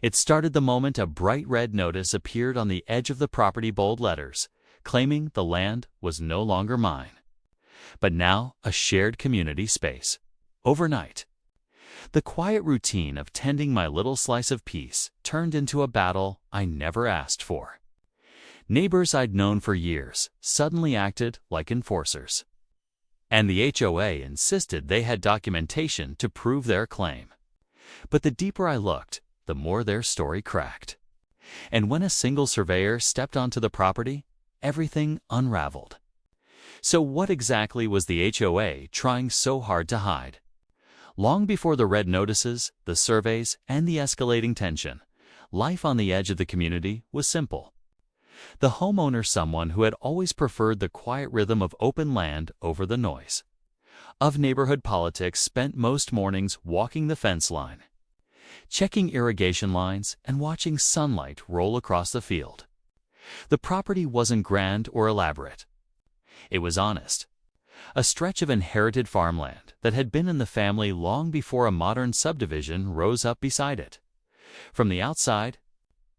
It started the moment a bright red notice appeared on the edge of the property, bold letters, claiming the land was no longer mine, but now a shared community space. Overnight, the quiet routine of tending my little slice of peace turned into a battle I never asked for. Neighbors I'd known for years suddenly acted like enforcers, and the HOA insisted they had documentation to prove their claim. But the deeper I looked, the more their story cracked. And when a single surveyor stepped onto the property, everything unraveled. So what exactly was the HOA trying so hard to hide? Long before the red notices, the surveys, and the escalating tension, life on the edge of the community was simple. The homeowner, someone who had always preferred the quiet rhythm of open land over the noise of neighborhood politics, spent most mornings walking the fence line, checking irrigation lines, and watching sunlight roll across the field. The property wasn't grand or elaborate. It was honest. A stretch of inherited farmland that had been in the family long before a modern subdivision rose up beside it. From the outside,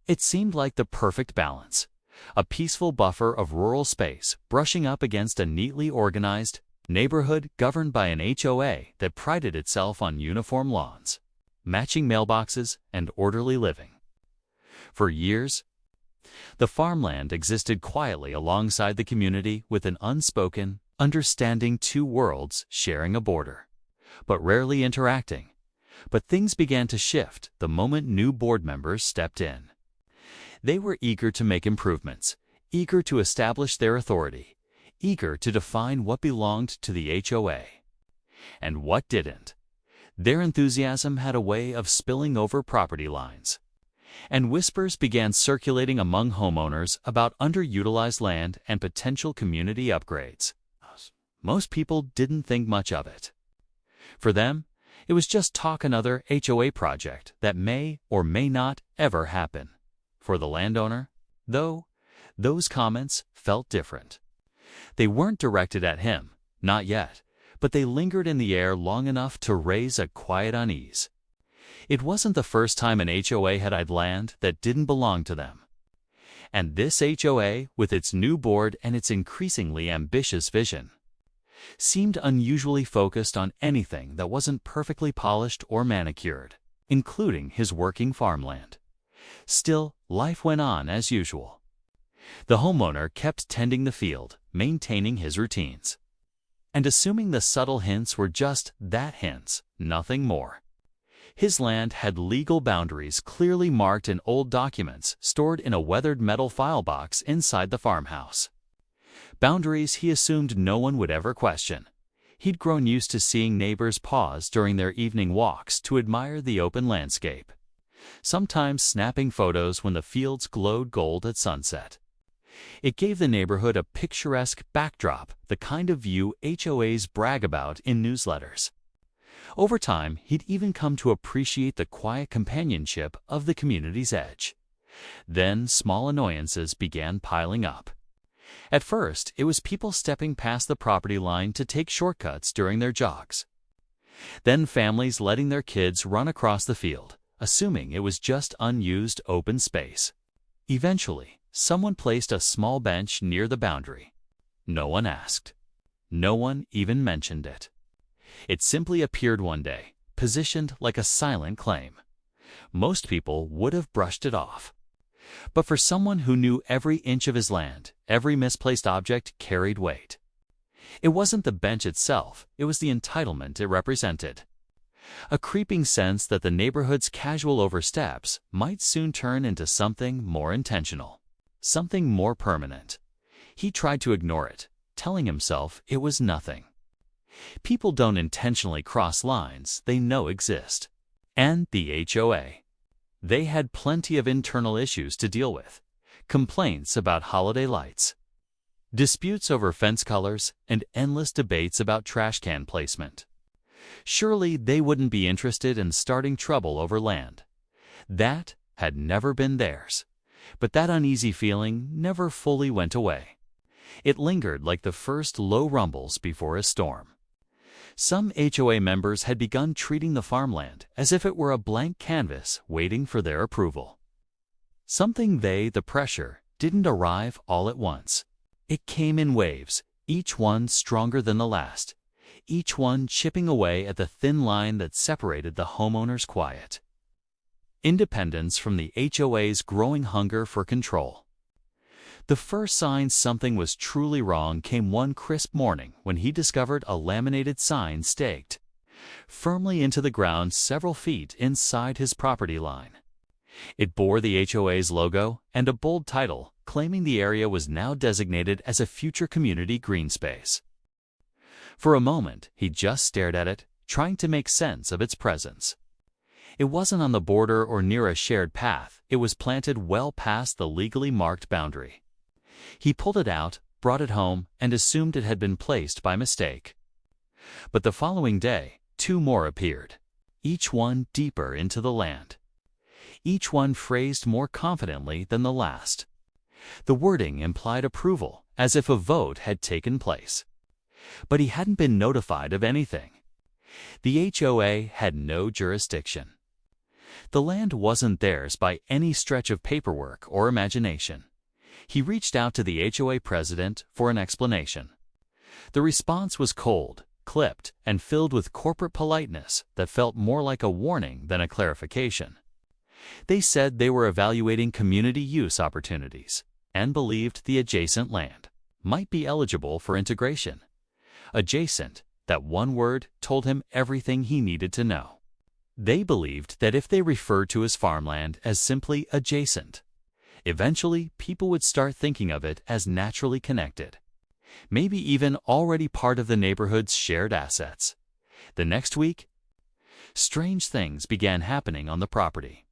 it seemed like the perfect balance, a peaceful buffer of rural space brushing up against a neatly organized neighborhood governed by an HOA that prided itself on uniform lawns, matching mailboxes, and orderly living. For years, the farmland existed quietly alongside the community with an unspoken, understanding, two worlds sharing a border, but rarely interacting. But things began to shift the moment new board members stepped in. They were eager to make improvements, eager to establish their authority, eager to define what belonged to the HOA and what didn't. Their enthusiasm had a way of spilling over property lines, and whispers began circulating among homeowners about underutilized land and potential community upgrades. Most people didn't think much of it. For them, it was just talk, another HOA project that may or may not ever happen. For the landowner, though, those comments felt different. They weren't directed at him, not yet, but they lingered in the air long enough to raise a quiet unease. It wasn't the first time an HOA had eyed land that didn't belong to them. And this HOA, with its new board and its increasingly ambitious vision, seemed unusually focused on anything that wasn't perfectly polished or manicured, including his working farmland. Still, life went on as usual. The homeowner kept tending the field, maintaining his routines, and assuming the subtle hints were just that, hints, nothing more. His land had legal boundaries clearly marked in old documents stored in a weathered metal file box inside the farmhouse. Boundaries he assumed no one would ever question. He'd grown used to seeing neighbors pause during their evening walks to admire the open landscape, sometimes snapping photos when the fields glowed gold at sunset. It gave the neighborhood a picturesque backdrop, the kind of view HOAs brag about in newsletters. Over time, he'd even come to appreciate the quiet companionship of the community's edge. Then small annoyances began piling up. At first, it was people stepping past the property line to take shortcuts during their jogs. Then families letting their kids run across the field, assuming it was just unused open space. Eventually, someone placed a small bench near the boundary. No one asked. No one even mentioned it. It simply appeared one day, positioned like a silent claim. Most people would have brushed it off. But for someone who knew every inch of his land, every misplaced object carried weight. It wasn't the bench itself, it was the entitlement it represented. A creeping sense that the neighborhood's casual oversteps might soon turn into something more intentional, something more permanent. He tried to ignore it, telling himself it was nothing. People don't intentionally cross lines they know exist. And the HOA. They had plenty of internal issues to deal with. Complaints about holiday lights, disputes over fence colors, and endless debates about trash can placement. Surely they wouldn't be interested in starting trouble over land. That had never been theirs. But that uneasy feeling never fully went away. It lingered like the first low rumbles before a storm. Some HOA members had begun treating the farmland as if it were a blank canvas waiting for their approval. Something the pressure, didn't arrive all at once. It came in waves, each one stronger than the last, each one chipping away at the thin line that separated the homeowner's quiet independence from the HOA's growing hunger for control. The first sign something was truly wrong came one crisp morning when he discovered a laminated sign staked firmly into the ground several feet inside his property line. It bore the HOA's logo and a bold title claiming the area was now designated as a future community green space. For a moment, he just stared at it, trying to make sense of its presence. It wasn't on the border or near a shared path. It was planted well past the legally marked boundary. He pulled it out, brought it home, and assumed it had been placed by mistake. But the following day, two more appeared, each one deeper into the land. Each one phrased more confidently than the last. The wording implied approval, as if a vote had taken place. But he hadn't been notified of anything. The HOA had no jurisdiction. The land wasn't theirs by any stretch of paperwork or imagination. He reached out to the HOA president for an explanation. The response was cold, clipped, and filled with corporate politeness that felt more like a warning than a clarification. They said they were evaluating community use opportunities and believed the adjacent land might be eligible for integration. Adjacent, that one word told him everything he needed to know. They believed that if they referred to his farmland as simply adjacent, eventually people would start thinking of it as naturally connected, maybe even already part of the neighborhood's shared assets. The next week, strange things began happening on the property.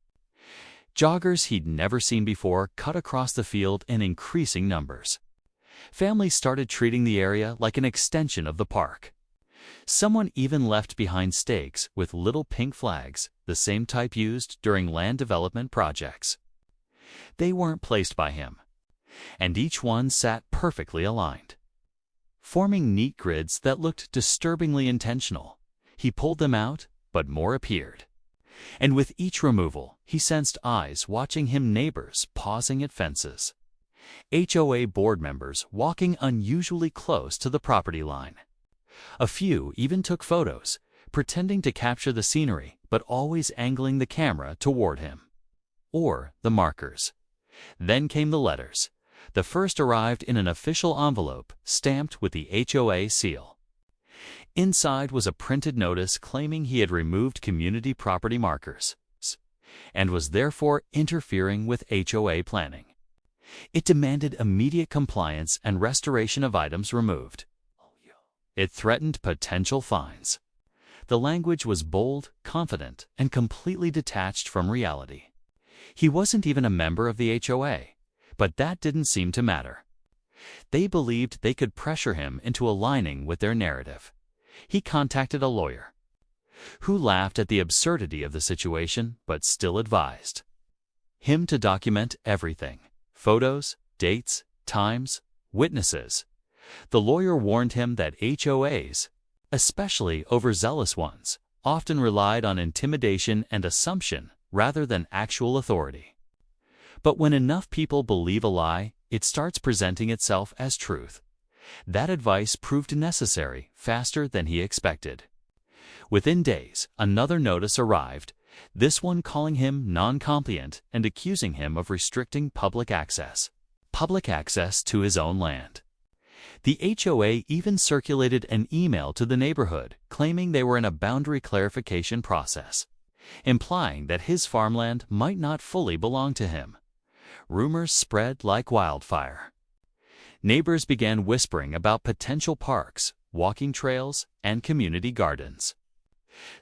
Joggers he'd never seen before cut across the field in increasing numbers. Families started treating the area like an extension of the park. Someone even left behind stakes with little pink flags, the same type used during land development projects. They weren't placed by him, and each one sat perfectly aligned, forming neat grids that looked disturbingly intentional. He pulled them out, but more appeared. And with each removal, he sensed eyes watching him, neighbors pausing at fences, HOA board members walking unusually close to the property line. A few even took photos, pretending to capture the scenery but always angling the camera toward him. Or the markers. Then came the letters. The first arrived in an official envelope stamped with the HOA seal. Inside was a printed notice claiming he had removed community property markers and was therefore interfering with HOA planning. It demanded immediate compliance and restoration of items removed. It threatened potential fines. The language was bold, confident, and completely detached from reality. He wasn't even a member of the HOA, but that didn't seem to matter. They believed they could pressure him into aligning with their narrative. He contacted a lawyer, who laughed at the absurdity of the situation but still advised him to document everything: photos, dates, times, witnesses. The lawyer warned him that HOAs, especially overzealous ones, often relied on intimidation and assumption rather than actual authority. But when enough people believe a lie, it starts presenting itself as truth. That advice proved necessary faster than he expected. Within days, another notice arrived, this one calling him non-compliant and accusing him of restricting public access to his own land. The HOA even circulated an email to the neighborhood claiming they were in a boundary clarification process, implying that his farmland might not fully belong to him. Rumors spread like wildfire. Neighbors began whispering about potential parks, walking trails, and community gardens.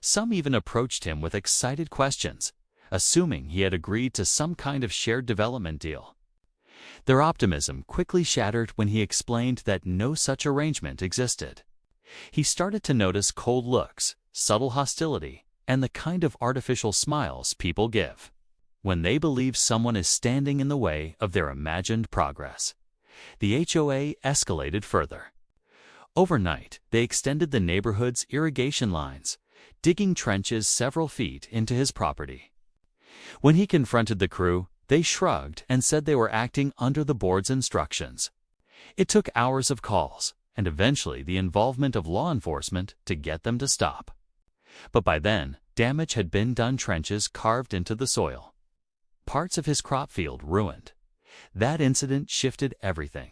Some even approached him with excited questions, assuming he had agreed to some kind of shared development deal. Their optimism quickly shattered when he explained that no such arrangement existed. He started to notice cold looks, subtle hostility, and the kind of artificial smiles people give when they believe someone is standing in the way of their imagined progress. The HOA escalated further. Overnight, they extended the neighborhood's irrigation lines, digging trenches several feet into his property. When he confronted the crew, they shrugged and said they were acting under the board's instructions. It took hours of calls, and eventually the involvement of law enforcement to get them to stop. But by then, damage had been done, trenches carved into the soil. Parts of his crop field ruined. That incident shifted everything.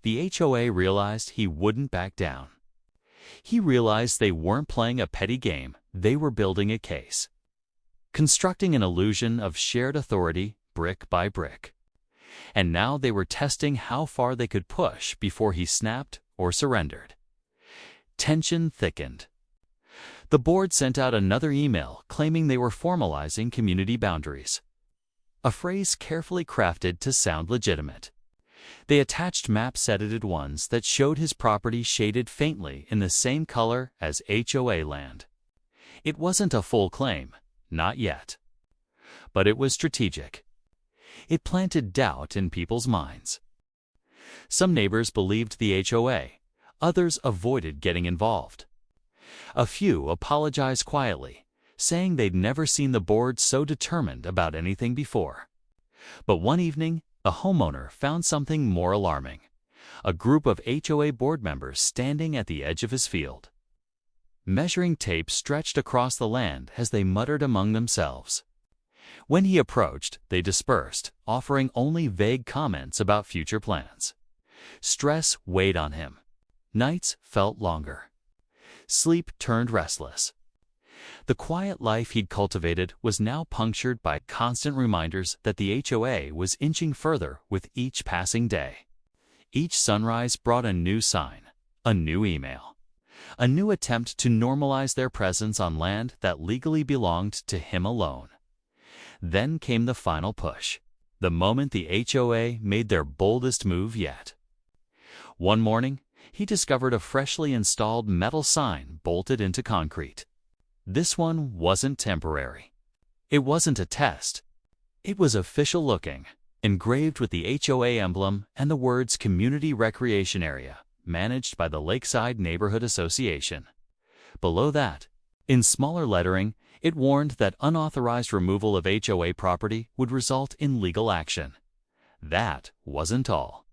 The HOA realized he wouldn't back down. He realized they weren't playing a petty game, they were building a case. Constructing an illusion of shared authority brick by brick. And now they were testing how far they could push before he snapped or surrendered. Tension thickened. The board sent out another email claiming they were formalizing community boundaries. A phrase carefully crafted to sound legitimate. They attached maps, edited ones that showed his property shaded faintly in the same color as HOA land. It wasn't a full claim, not yet. But it was strategic. It planted doubt in people's minds. Some neighbors believed the HOA, others avoided getting involved. A few apologized quietly, saying they'd never seen the board so determined about anything before. But one evening, a homeowner found something more alarming. A group of HOA board members standing at the edge of his field. Measuring tape stretched across the land as they muttered among themselves. When he approached, they dispersed, offering only vague comments about future plans. Stress weighed on him. Nights felt longer. Sleep turned restless. The quiet life he'd cultivated was now punctured by constant reminders that the HOA was inching further with each passing day. Each sunrise brought a new sign, a new email, a new attempt to normalize their presence on land that legally belonged to him alone. Then came the final push, the moment the HOA made their boldest move yet. One morning, he discovered a freshly installed metal sign bolted into concrete. This one wasn't temporary. It wasn't a test. It was official looking, engraved with the HOA emblem and the words Community Recreation Area, managed by the Lakeside Neighborhood Association. Below that, in smaller lettering, it warned that unauthorized removal of HOA property would result in legal action. That wasn't all.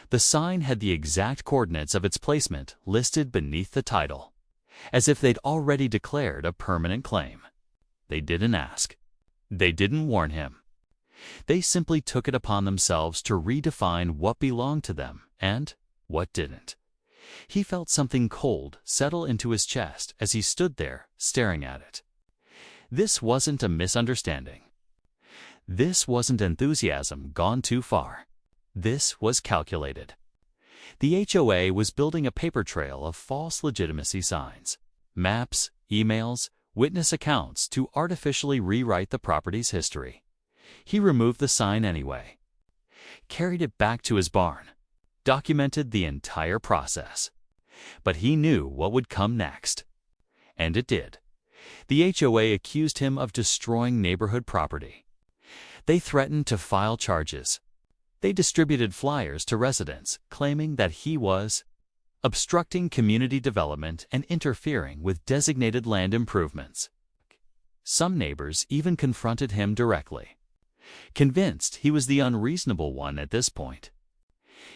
The sign had the exact coordinates of its placement listed beneath the title, as if they'd already declared a permanent claim. They didn't ask. They didn't warn him. They simply took it upon themselves to redefine what belonged to them and what didn't. He felt something cold settle into his chest as he stood there staring at it. This wasn't a misunderstanding. This wasn't enthusiasm gone too far. This was calculated. The HOA was building a paper trail of false legitimacy signs, maps, emails, witness accounts to artificially rewrite the property's history. He removed the sign anyway, carried it back to his barn, documented the entire process. But he knew what would come next. And it did. The HOA accused him of destroying neighborhood property. They threatened to file charges. They distributed flyers to residents claiming that he was obstructing community development and interfering with designated land improvements. Some neighbors even confronted him directly, convinced he was the unreasonable one at this point.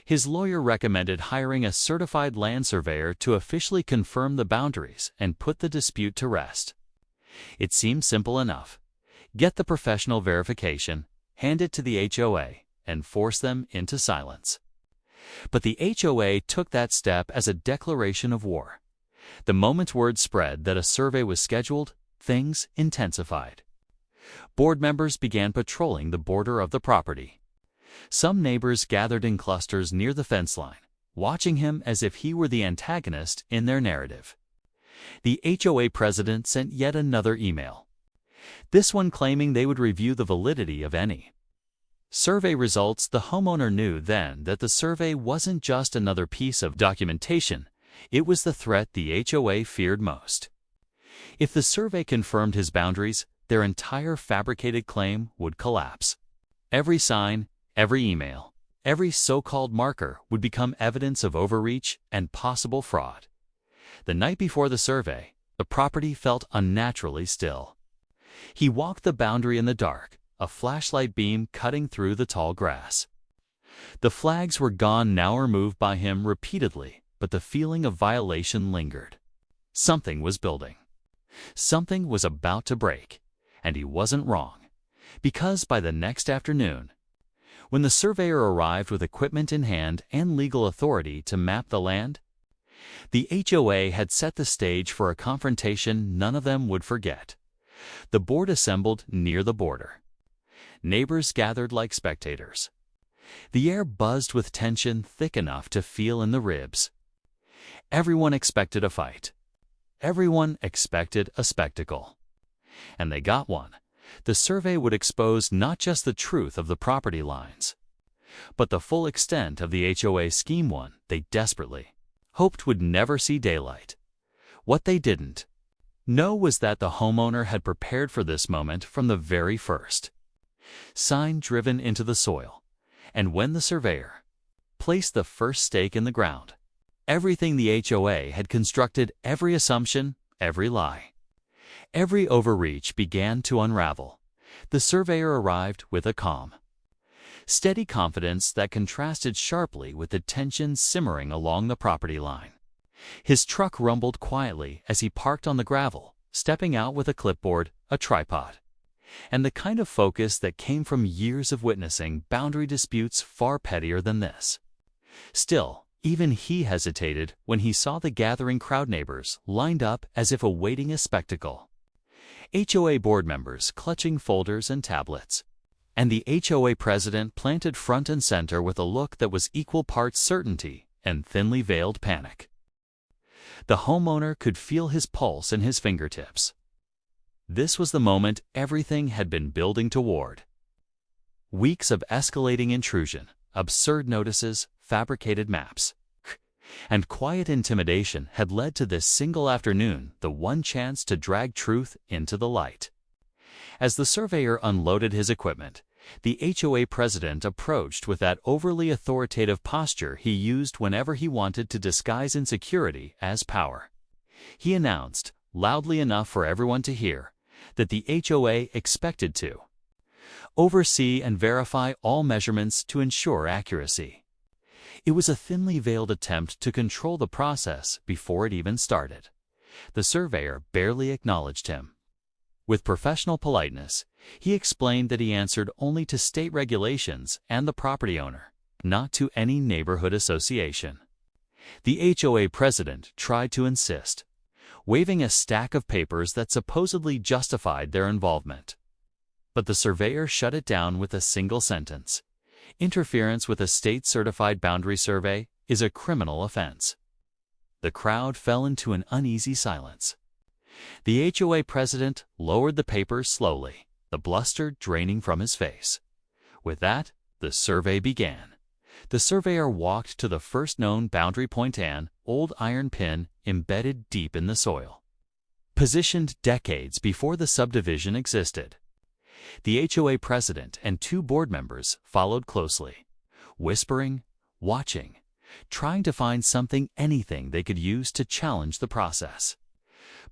His lawyer recommended hiring a certified land surveyor to officially confirm the boundaries and put the dispute to rest. It seemed simple enough. Get the professional verification, hand it to the HOA, and force them into silence. But the HOA took that step as a declaration of war. The moment word spread that a survey was scheduled, things intensified. Board members began patrolling the border of the property. Some neighbors gathered in clusters near the fence line, watching him as if he were the antagonist in their narrative. The HOA president sent yet another email, this one claiming they would review the validity of any survey results. The homeowner knew then that the survey wasn't just another piece of documentation, it was the threat the HOA feared most. If the survey confirmed his boundaries, their entire fabricated claim would collapse. Every sign, every email, Every so-called marker would become evidence of overreach and possible fraud. The night before the survey, the property felt unnaturally still. He walked the boundary in the dark, a flashlight beam cutting through the tall grass. The flags were gone, now removed by him repeatedly, but the feeling of violation lingered. Something was building. Something was about to break, and he wasn't wrong, because by the next afternoon, when the surveyor arrived with equipment in hand and legal authority to map the land, the HOA had set the stage for a confrontation none of them would forget. The board assembled near the border. Neighbors gathered like spectators. The air buzzed with tension thick enough to feel in the ribs. Everyone expected a fight. Everyone expected a spectacle. And they got one. The survey would expose not just the truth of the property lines, but the full extent of the HOA scheme, one they desperately hoped would never see daylight. What they didn't know was that the homeowner had prepared for this moment from the very first. Sign driven into the soil, and when the surveyor placed the first stake in the ground, everything the HOA had constructed, every assumption, every lie, every overreach began to unravel. The surveyor arrived with a calm, steady confidence that contrasted sharply with the tension simmering along the property line. His truck rumbled quietly as he parked on the gravel, stepping out with a clipboard, a tripod, and the kind of focus that came from years of witnessing boundary disputes far pettier than this. Still, even he hesitated when he saw the gathering crowd, neighbors lined up as if awaiting a spectacle. HOA board members clutching folders and tablets, and the HOA president planted front and center with a look that was equal parts certainty and thinly veiled panic. The homeowner could feel his pulse in his fingertips. This was the moment everything had been building toward. Weeks of escalating intrusion, absurd notices, fabricated maps, and quiet intimidation had led to this single afternoon, the one chance to drag truth into the light. As the surveyor unloaded his equipment, the HOA president approached with that overly authoritative posture he used whenever he wanted to disguise insecurity as power. He announced, loudly enough for everyone to hear, that the HOA expected to oversee and verify all measurements to ensure accuracy. It was a thinly veiled attempt to control the process before it even started. The surveyor barely acknowledged him. With professional politeness, he explained that he answered only to state regulations and the property owner, not to any neighborhood association. The HOA president tried to insist, waving a stack of papers that supposedly justified their involvement. But the surveyor shut it down with a single sentence. Interference with a state-certified boundary survey is a criminal offense. The crowd fell into an uneasy silence. The HOA president lowered the papers slowly, the bluster draining from his face. With that, the survey began. The surveyor walked to the first known boundary point, an old iron pin embedded deep in the soil, positioned decades before the subdivision existed. The HOA president and two board members followed closely, whispering, watching, trying to find anything they could use to challenge the process.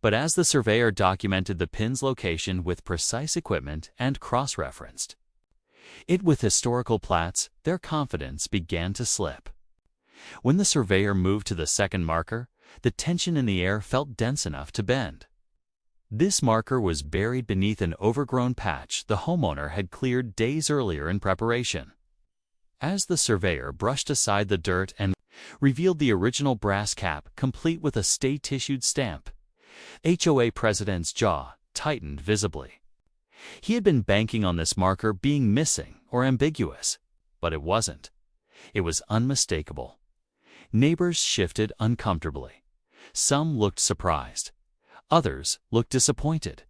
But as the surveyor documented the pin's location with precise equipment and cross-referenced it with historical plats, their confidence began to slip. When the surveyor moved to the second marker, the tension in the air felt dense enough to bend. This marker was buried beneath an overgrown patch the homeowner had cleared days earlier in preparation. As the surveyor brushed aside the dirt and revealed the original brass cap complete with a state-issued stamp, HOA president's jaw tightened visibly. He had been banking on this marker being missing or ambiguous, but it wasn't. It was unmistakable. Neighbors shifted uncomfortably. Some looked surprised. Others looked disappointed.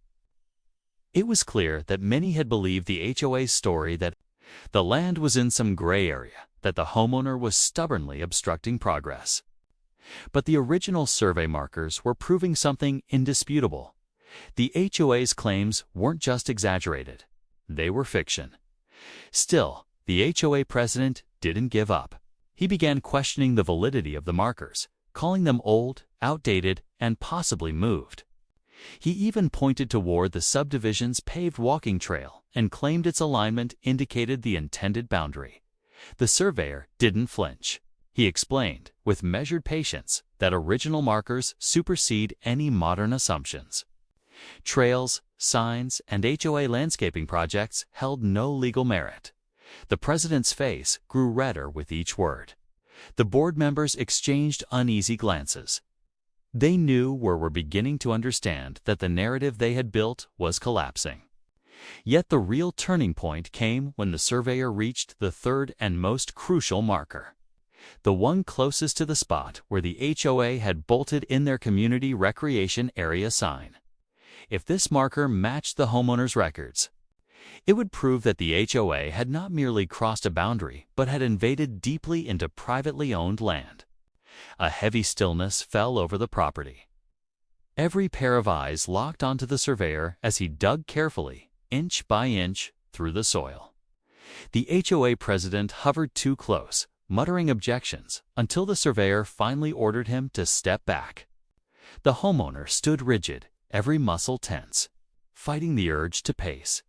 It was clear that many had believed the HOA's story that the land was in some gray area, that the homeowner was stubbornly obstructing progress. But the original survey markers were proving something indisputable. The HOA's claims weren't just exaggerated. They were fiction. Still, the HOA president didn't give up. He began questioning the validity of the markers, calling them old, outdated, and possibly moved. He even pointed toward the subdivision's paved walking trail and claimed its alignment indicated the intended boundary. The surveyor didn't flinch. He explained, with measured patience, that original markers supersede any modern assumptions. Trails, signs, and HOA landscaping projects held no legal merit. The president's face grew redder with each word. The board members exchanged uneasy glances. They knew or were beginning to understand that the narrative they had built was collapsing. Yet the real turning point came when the surveyor reached the third and most crucial marker, the one closest to the spot where the HOA had bolted in their community recreation area sign. If this marker matched the homeowner's records, it would prove that the HOA had not merely crossed a boundary, but had invaded deeply into privately owned land. A heavy stillness fell over the property. Every pair of eyes locked onto the surveyor as he dug carefully, inch by inch, through the soil. The HOA president hovered too close, muttering objections, until the surveyor finally ordered him to step back. The homeowner stood rigid, every muscle tense, fighting the urge to pace.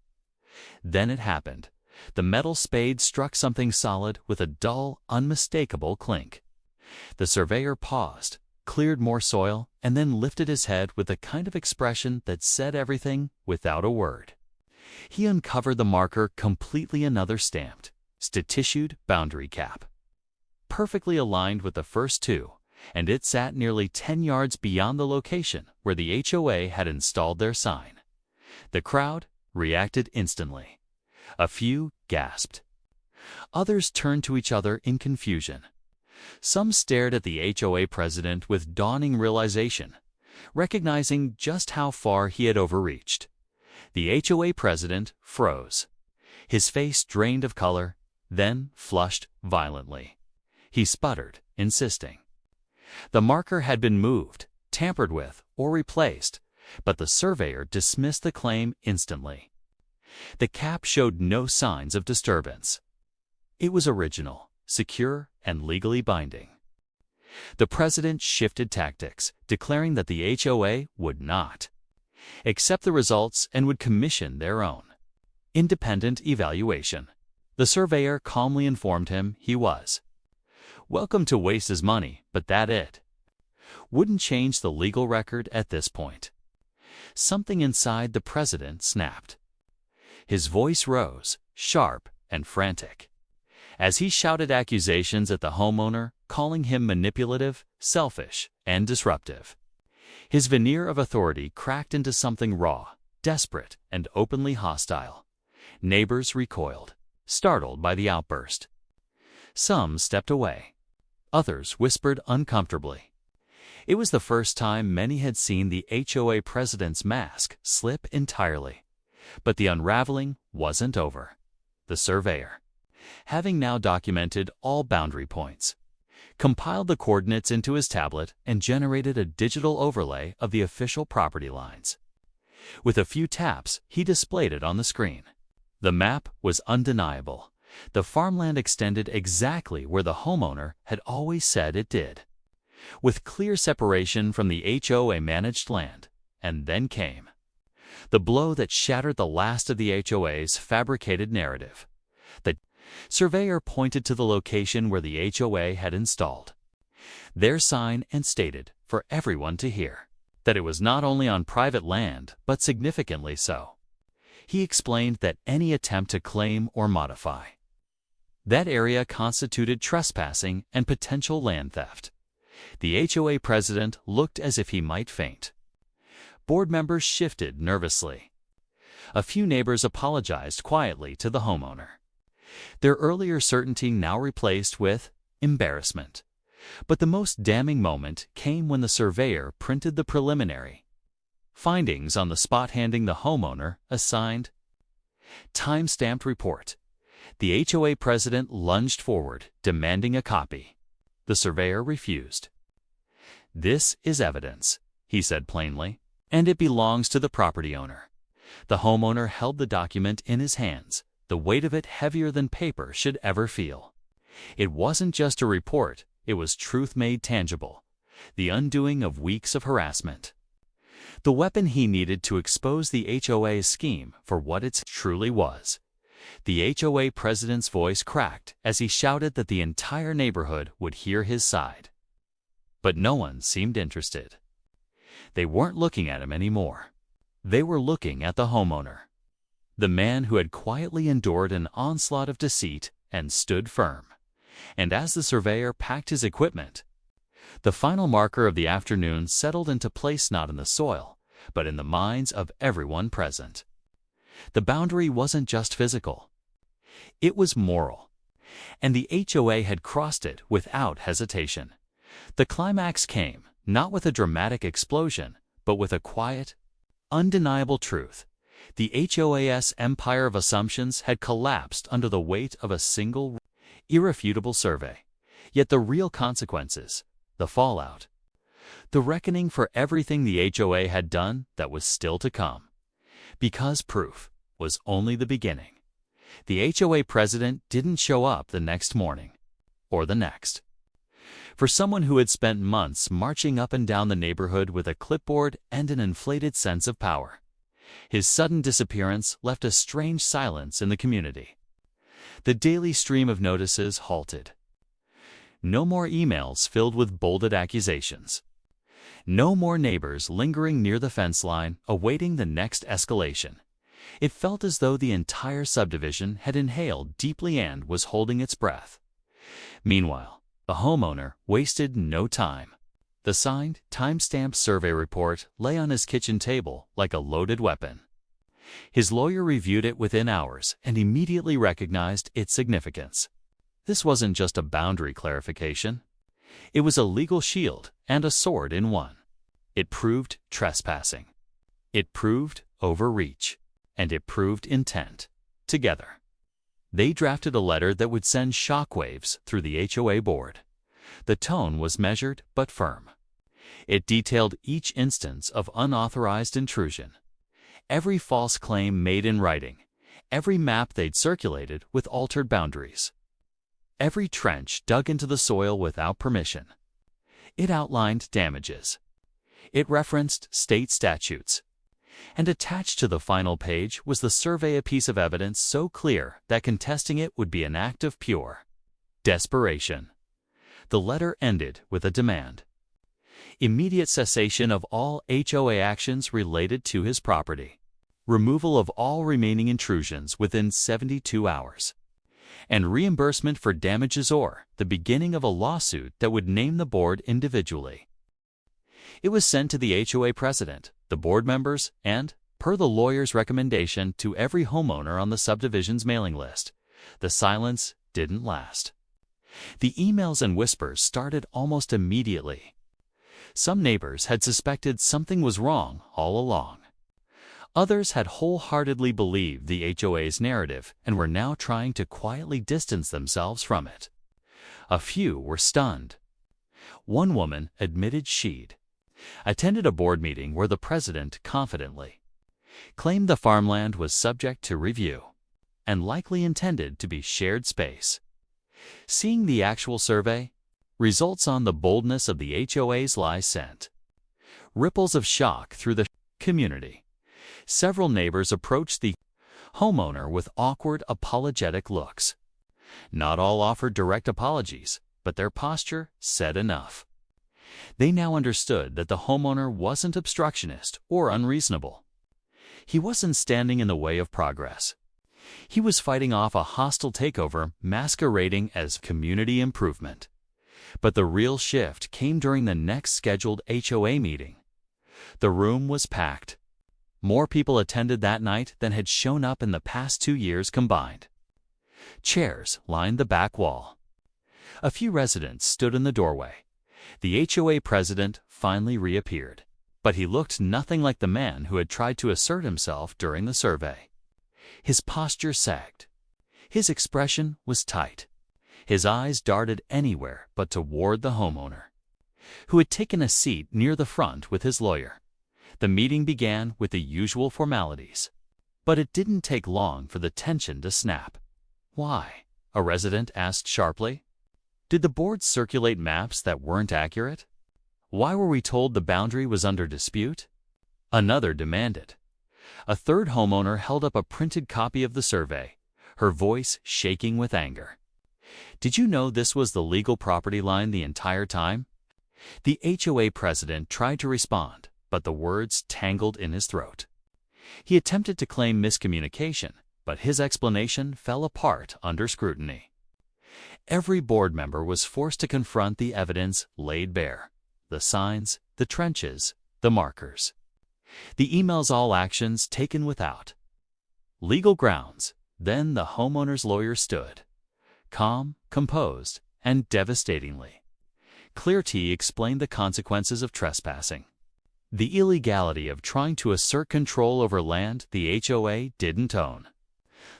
Then it happened. The metal spade struck something solid with a dull, unmistakable clink. The surveyor paused, cleared more soil, and then lifted his head with a kind of expression that said everything without a word. He uncovered the marker completely another stamped, statisued boundary cap. Perfectly aligned with the first two, and it sat nearly 10 yards beyond the location where the HOA had installed their sign. The crowd reacted instantly. A few gasped. Others turned to each other in confusion. Some stared at the HOA president with dawning realization, recognizing just how far he had overreached. The HOA president froze. His face drained of color, then flushed violently. He sputtered, insisting. The marker had been moved, tampered with, or replaced, but the surveyor dismissed the claim instantly. The cap showed no signs of disturbance. It was original, secure, and legally binding. The president shifted tactics, declaring that the HOA would not accept the results and would commission their own independent evaluation. The surveyor calmly informed him he was welcome to waste his money, but that it wouldn't change the legal record at this point. Something inside the president snapped. His voice rose, sharp and frantic, as he shouted accusations at the homeowner, calling him manipulative, selfish, and disruptive. His veneer of authority cracked into something raw, desperate, and openly hostile. Neighbors recoiled, startled by the outburst. Some stepped away. Others whispered uncomfortably. It was the first time many had seen the HOA president's mask slip entirely. But the unraveling wasn't over. The surveyor, having now documented all boundary points, compiled the coordinates into his tablet and generated a digital overlay of the official property lines. With a few taps, he displayed it on the screen. The map was undeniable. The farmland extended exactly where the homeowner had always said it did, with clear separation from the HOA-managed land. And then came the blow that shattered the last of the HOA's fabricated narrative. The surveyor pointed to the location where the HOA had installed their sign and stated, for everyone to hear, that it was not only on private land, but significantly so. He explained that any attempt to claim or modify that area constituted trespassing and potential land theft. The HOA president looked as if he might faint. Board members shifted nervously. A few neighbors apologized quietly to the homeowner, their earlier certainty now replaced with embarrassment. But the most damning moment came when the surveyor printed the preliminary findings on the spot, handing the homeowner a signed, time-stamped report. The HOA president lunged forward, demanding a copy. The surveyor refused. "This is evidence," he said plainly, "and it belongs to the property owner." The homeowner held the document in his hands, the weight of it heavier than paper should ever feel. It wasn't just a report, it was truth made tangible, the undoing of weeks of harassment. The weapon he needed to expose the HOA's scheme for what it truly was. The HOA president's voice cracked as he shouted that the entire neighborhood would hear his side. But no one seemed interested. They weren't looking at him anymore. They were looking at the homeowner, the man who had quietly endured an onslaught of deceit and stood firm. And as the surveyor packed his equipment, the final marker of the afternoon settled into place, not in the soil, but in the minds of everyone present. The boundary wasn't just physical. It was moral. And the HOA had crossed it without hesitation. The climax came, not with a dramatic explosion, but with a quiet, undeniable truth. The HOA's empire of assumptions had collapsed under the weight of a single, irrefutable survey. Yet the real consequences, the fallout, the reckoning for everything the HOA had done that was still to come. Because proof was only the beginning. The HOA president didn't show up the next morning, or the next. For someone who had spent months marching up and down the neighborhood with a clipboard and an inflated sense of power, his sudden disappearance left a strange silence in the community. The daily stream of notices halted. No more emails filled with bolded accusations. No more neighbors lingering near the fence line, awaiting the next escalation. It felt as though the entire subdivision had inhaled deeply and was holding its breath. Meanwhile, the homeowner wasted no time. The signed, time-stamped survey report lay on his kitchen table like a loaded weapon. His lawyer reviewed it within hours and immediately recognized its significance. This wasn't just a boundary clarification. It was a legal shield and a sword in one. It proved trespassing. It proved overreach. And it proved intent. Together, they drafted a letter that would send shockwaves through the HOA board. The tone was measured but firm. It detailed each instance of unauthorized intrusion, every false claim made in writing, every map they'd circulated with altered boundaries, every trench dug into the soil without permission. It outlined damages. It referenced state statutes. And attached to the final page was the survey, a piece of evidence so clear that contesting it would be an act of pure desperation. The letter ended with a demand: immediate cessation of all HOA actions related to his property, removal of all remaining intrusions within 72 hours, and reimbursement for damages or the beginning of a lawsuit that would name the board individually. It was sent to the HOA president, the board members, and, per the lawyer's recommendation, to every homeowner on the subdivision's mailing list. The silence didn't last. The emails and whispers started almost immediately. Some neighbors had suspected something was wrong all along. Others had wholeheartedly believed the HOA's narrative and were now trying to quietly distance themselves from it. A few were stunned. One woman admitted she'd attended a board meeting where the president confidently claimed the farmland was subject to review and likely intended to be shared space. Seeing the actual survey, results on the boldness of the HOA's lie sent ripples of shock through the community. Several neighbors approached the homeowner with awkward, apologetic looks. Not all offered direct apologies, but their posture said enough. They now understood that the homeowner wasn't obstructionist or unreasonable. He wasn't standing in the way of progress. He was fighting off a hostile takeover masquerading as community improvement. But the real shift came during the next scheduled HOA meeting. The room was packed. More people attended that night than had shown up in the past 2 years combined. Chairs lined the back wall. A few residents stood in the doorway. The HOA president finally reappeared, but he looked nothing like the man who had tried to assert himself during the survey. His posture sagged. His expression was tight. His eyes darted anywhere but toward the homeowner, who had taken a seat near the front with his lawyer. The meeting began with the usual formalities, but it didn't take long for the tension to snap. "Why?" a resident asked sharply. Did the board circulate maps that weren't accurate? Why were we told the boundary was under dispute? Another demanded. A third homeowner held up a printed copy of the survey, her voice shaking with anger. Did you know this was the legal property line the entire time? The HOA president tried to respond, but the words tangled in his throat. He attempted to claim miscommunication, but his explanation fell apart under scrutiny. Every board member was forced to confront the evidence laid bare: the signs, the trenches, the markers. The emails, all actions taken without legal grounds. Then the homeowner's lawyer stood, calm, composed, and devastatingly clear. He explained the consequences of trespassing, the illegality of trying to assert control over land the HOA didn't own,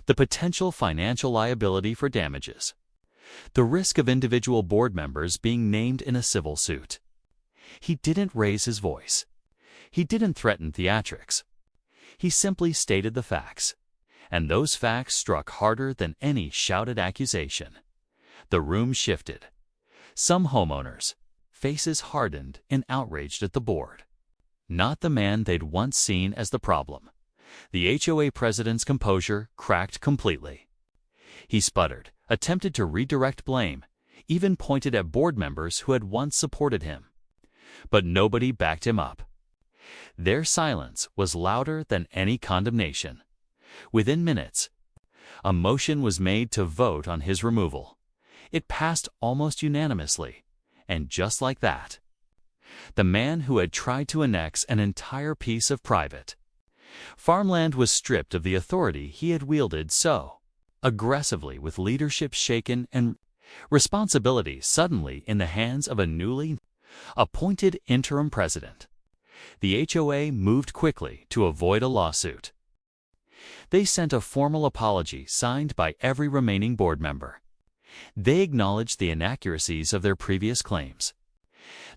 the potential financial liability for damages, the risk of individual board members being named in a civil suit. He didn't raise his voice. He didn't threaten theatrics. He simply stated the facts, and those facts struck harder than any shouted accusation. The room shifted. Some homeowners' faces hardened and outraged at the board. Not the man they'd once seen as the problem. The HOA president's composure cracked completely. He sputtered, attempted to redirect blame, even pointed at board members who had once supported him. But nobody backed him up. Their silence was louder than any condemnation. Within minutes, a motion was made to vote on his removal. It passed almost unanimously, and just like that, the man who had tried to annex an entire piece of private farmland was stripped of the authority he had wielded so aggressively, with leadership shaken and responsibility suddenly in the hands of a newly appointed interim president. The HOA moved quickly to avoid a lawsuit. They sent a formal apology signed by every remaining board member. They acknowledged the inaccuracies of their previous claims.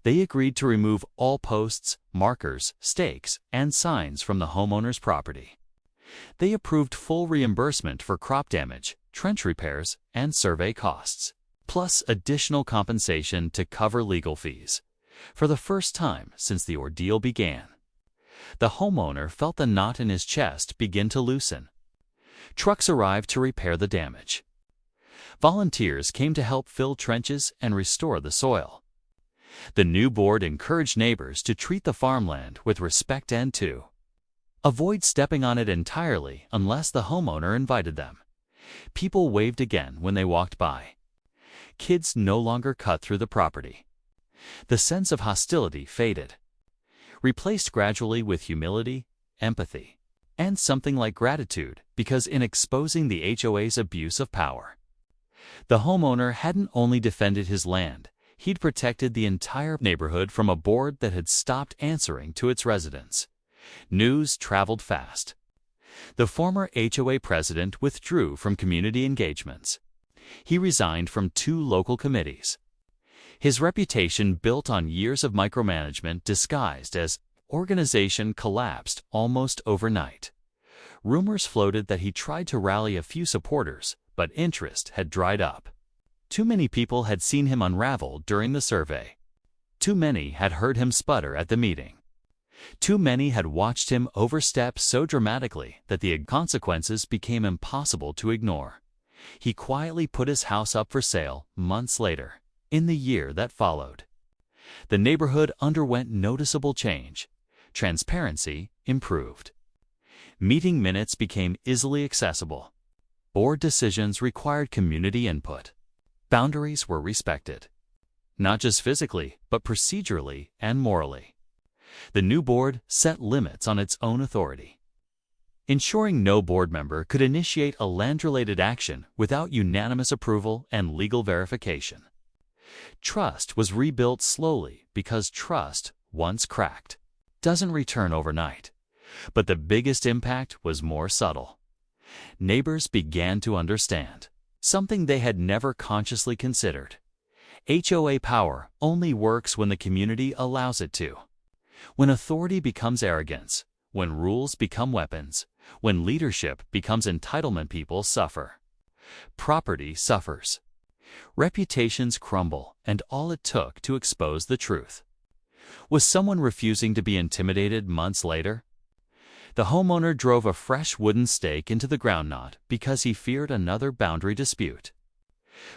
They agreed to remove all posts, markers, stakes, and signs from the homeowner's property. They approved full reimbursement for crop damage, trench repairs, and survey costs, plus additional compensation to cover legal fees. For the first time since the ordeal began, the homeowner felt the knot in his chest begin to loosen. Trucks arrived to repair the damage. Volunteers came to help fill trenches and restore the soil. The new board encouraged neighbors to treat the farmland with respect and to avoid stepping on it entirely unless the homeowner invited them. People waved again when they walked by. Kids no longer cut through the property. The sense of hostility faded, replaced gradually with humility, empathy, and something like gratitude, because in exposing the HOA's abuse of power, the homeowner hadn't only defended his land, he'd protected the entire neighborhood from a board that had stopped answering to its residents. News traveled fast. The former HOA president withdrew from community engagements. He resigned from 2 local committees. His reputation, built on years of micromanagement disguised as organization, collapsed almost overnight. Rumors floated that he tried to rally a few supporters, but interest had dried up. Too many people had seen him unravel during the survey. Too many had heard him sputter at the meeting. Too many had watched him overstep so dramatically that the consequences became impossible to ignore. He quietly put his house up for sale months later. In the year that followed, the neighborhood underwent noticeable change. Transparency improved. Meeting minutes became easily accessible. Board decisions required community input. Boundaries were respected, not just physically, but procedurally and morally. The new board set limits on its own authority, ensuring no board member could initiate a land-related action without unanimous approval and legal verification. Trust was rebuilt slowly, because trust, once cracked, doesn't return overnight. But the biggest impact was more subtle. Neighbors began to understand something they had never consciously considered. HOA power only works when the community allows it to. When authority becomes arrogance, when rules become weapons, when leadership becomes entitlement, people suffer. Property suffers. Reputations crumble, and all it took to expose the truth. Was someone refusing to be intimidated months later? The homeowner drove a fresh wooden stake into the ground not because he feared another boundary dispute,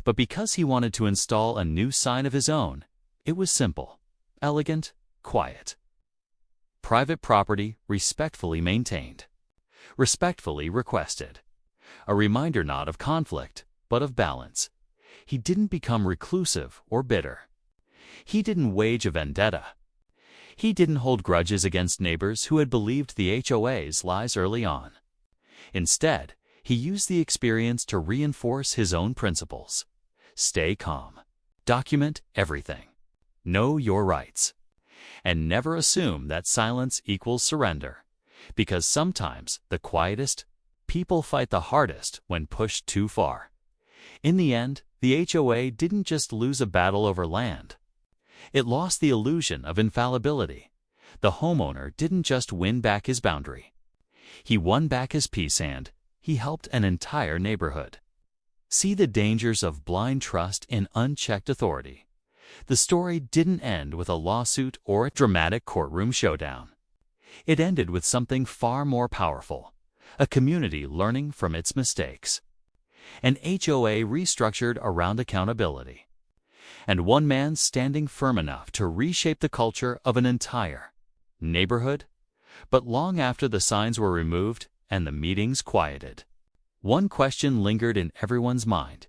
but because he wanted to install a new sign of his own. It was simple, elegant, quiet. Private property respectfully maintained. Respectfully requested. A reminder not of conflict, but of balance. He didn't become reclusive or bitter. He didn't wage a vendetta. He didn't hold grudges against neighbors who had believed the HOA's lies early on. Instead, he used the experience to reinforce his own principles. Stay calm. Document everything. Know your rights. And never assume that silence equals surrender, because sometimes the quietest people fight the hardest when pushed too far. In the end, the HOA didn't just lose a battle over land. It lost the illusion of infallibility. The homeowner didn't just win back his boundary. He won back his peace, and he helped an entire neighborhood. See the dangers of blind trust in unchecked authority. The story didn't end with a lawsuit or a dramatic courtroom showdown. It ended with something far more powerful, a community learning from its mistakes. An HOA restructured around accountability, and one man standing firm enough to reshape the culture of an entire neighborhood. But long after the signs were removed and the meetings quieted, one question lingered in everyone's mind.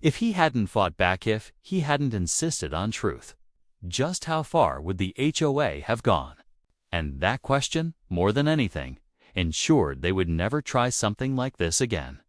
If he hadn't fought back, if he hadn't insisted on truth, just how far would the HOA have gone? And that question, more than anything, ensured they would never try something like this again.